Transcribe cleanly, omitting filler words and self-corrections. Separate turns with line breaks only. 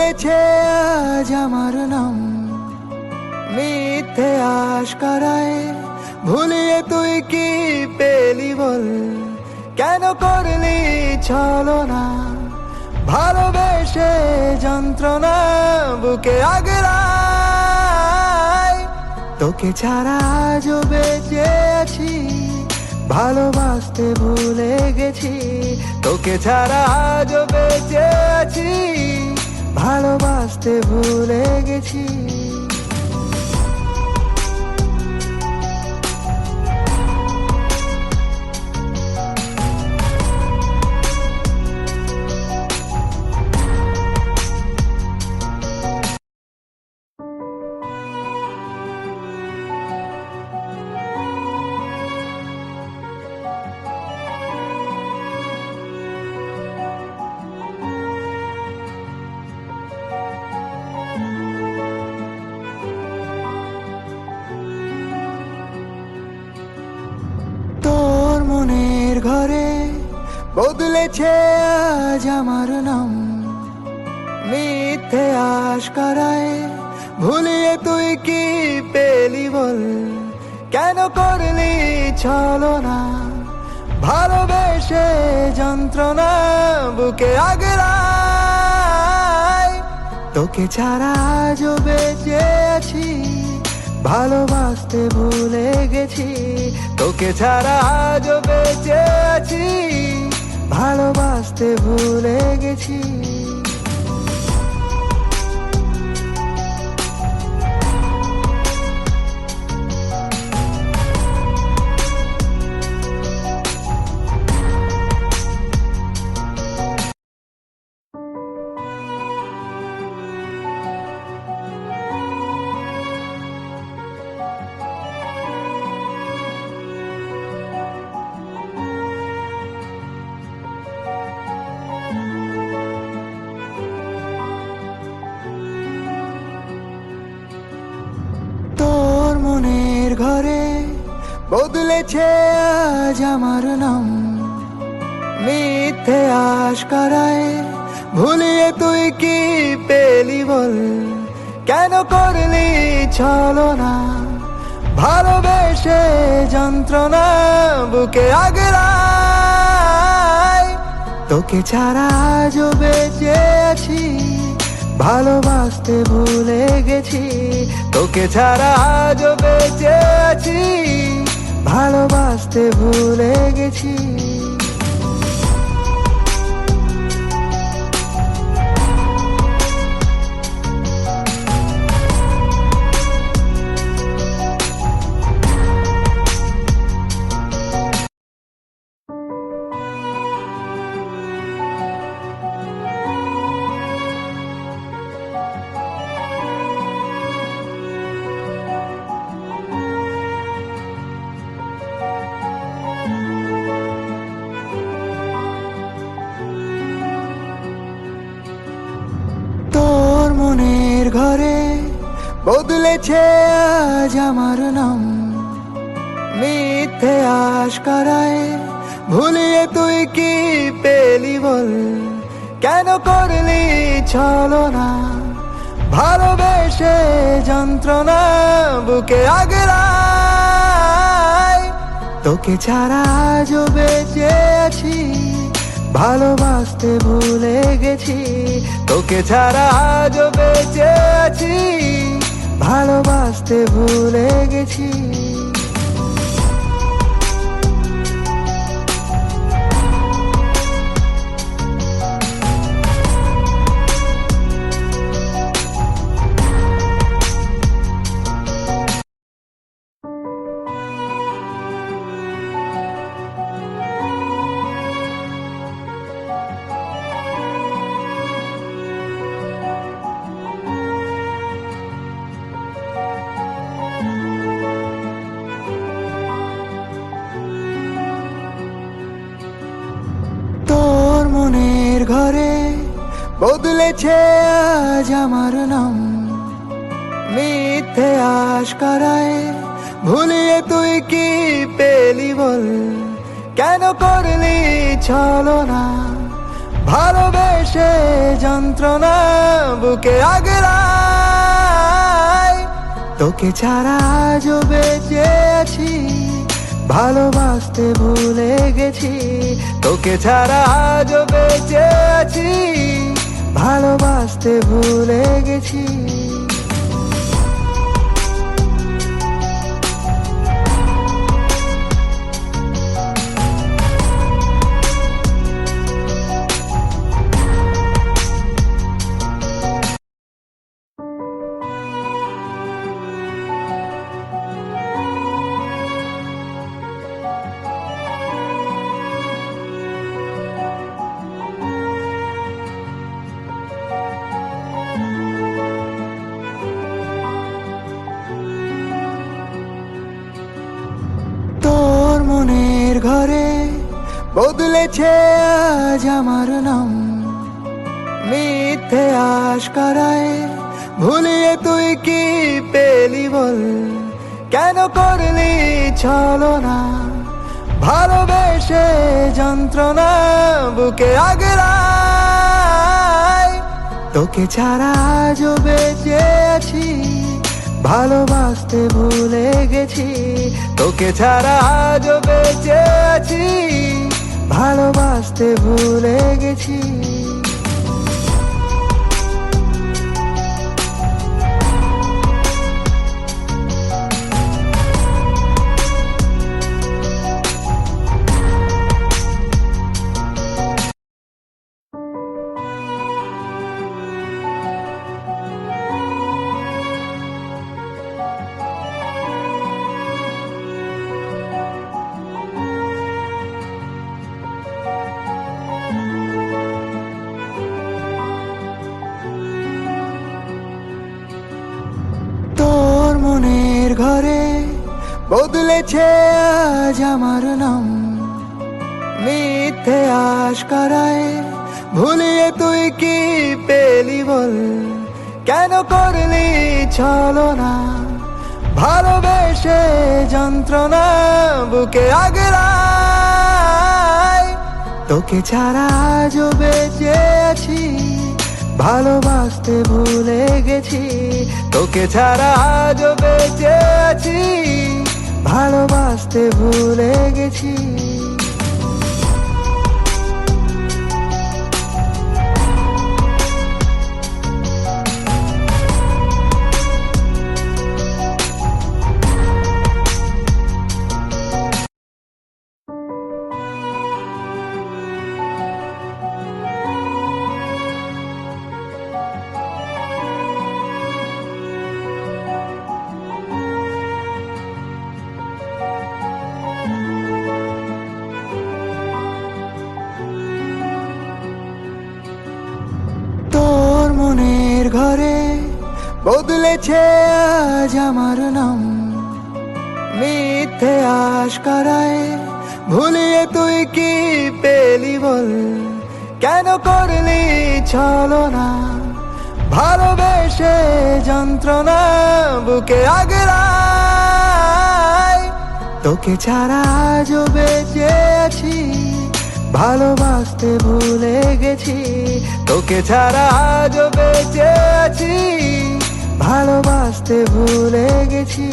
বদলেছে আজ আমার নাম, মিথ্যে আশ করায় ভুলিয়ে তুই কি পেলি বল, কেন করলি ছলনা, ভালোবেসে যন্ত্রণা বুকে আগলায়। তোকে ছাড়া আজও বেঁচে আছি, ভালোবাসতে ভুলে গেছি। তোকে ছাড়া আজও বেঁচে আছি, ভালোবাসতে ভুলে গেছি। তোর মনের ঘরে বদলেছে আজ আমার নাম, মিথ্যে আশ করায় ভুলিয়ে তুই কি পেলি বল, কেন করলি ছলনা, ভালোবেসে যন্ত্রণা বুকে আগলায়। তোকে ছাড়া আজও বেঁচে আছি, ভালোবাসতে ভুলে গেছি। তোকে ছাড়া আজও বেঁচে আছি, ভালোবাসতে ভুলে গেছি। তোর মনের ঘরে বদলেছে আজ আমার নাম, মিথ্যে আশ করায় ভুলিয়ে তুই কি পেলি বল, কেন করলি ছলনা, ভালোবেসে যন্ত্রণা বুকে আগলায়। তোকে ছাড়া আজও বেঁচে আছি, ভালোবাসতে ভুলে গেছি। তোকে ছাড়া আজও বেঁচে আছি, ভালোবাসতে ভুলে গেছি। তোর মনের ঘরে বদলেছে আজ আমার নাম, মিথ্যে আশ করায় ভুলিয়ে তুই কি পেলি বল, কেন করলি ছলনা, ভালোবেসে যন্ত্রণা বুকে আগলায়। তোকে ছাড়া আজও বেঁচে আছি, ভালোবাসতে ভুলে গেছি। তোকে ছাড়া আজও বেঁচে আছি, ভালোবাসতে ভুলে গেছি। তোর মনের ঘরে বদলেছে আজ আমার নাম, মিথ্যে আশ করায় ভুলিয়ে তুই কি পেলি বল, কেন করলি ছলনা, ভালোবেসে যন্ত্রণা বুকে আগলায়, তোকে ছাড়া আজও বেঁচে আছি, ভালোবাসতে ভুলে গেছি। তোকে ছাড়া আজও বেঁচে আছি, ভালোবাসতে ভুলে গেছি। তোর মনের ঘরে বদলেছে আজ আমার নাম, মিথ্যে আশকারায় ভুলিয়ে তুই কি পেলি বল, কেন করলি ছলনা, ভালোবেসে যন্ত্রণা বুকে আগলায়, তোকে ছাড়া আজও বেঁচে আছি, ভালোবাসতে ভুলে গেছি। তোকে ছাড়া আজও বেঁচে আছি, ভালোবাসতে ভুলে গেছি। তোর মনের ঘরে বদলেছে আজ আমার নাম, মিথ্যে আশকারায় ভুলিয়ে তুই কি পেলি বল, কেন করলি ছলনা, ভালোবেসে যন্ত্রণা বুকে আগলায়, তোকে ছাড়া আজও বেঁচে আছি, ভালোবাসতে ভুলে গেছি। তোকে ছাড়া আজও বেঁচে আছি, ভালোবাসতে ভুলে গেছি। তোর মনের ঘরে বদলেছে আজ আমার নাম, মিথ্যে আশকারায় ভুলিয়ে তুই কি পেলি বল, কেন করলি ছলনা, ভালোবেসে যন্ত্রণা বুকে আগলায়, তোকে ছাড়া আজও বেঁচে আছি, ভালোবাসতে ভুলে গেছি। তোকে ছাড়া আজও বেঁচে আছি, ভালোবাসতে ভুলে গেছি।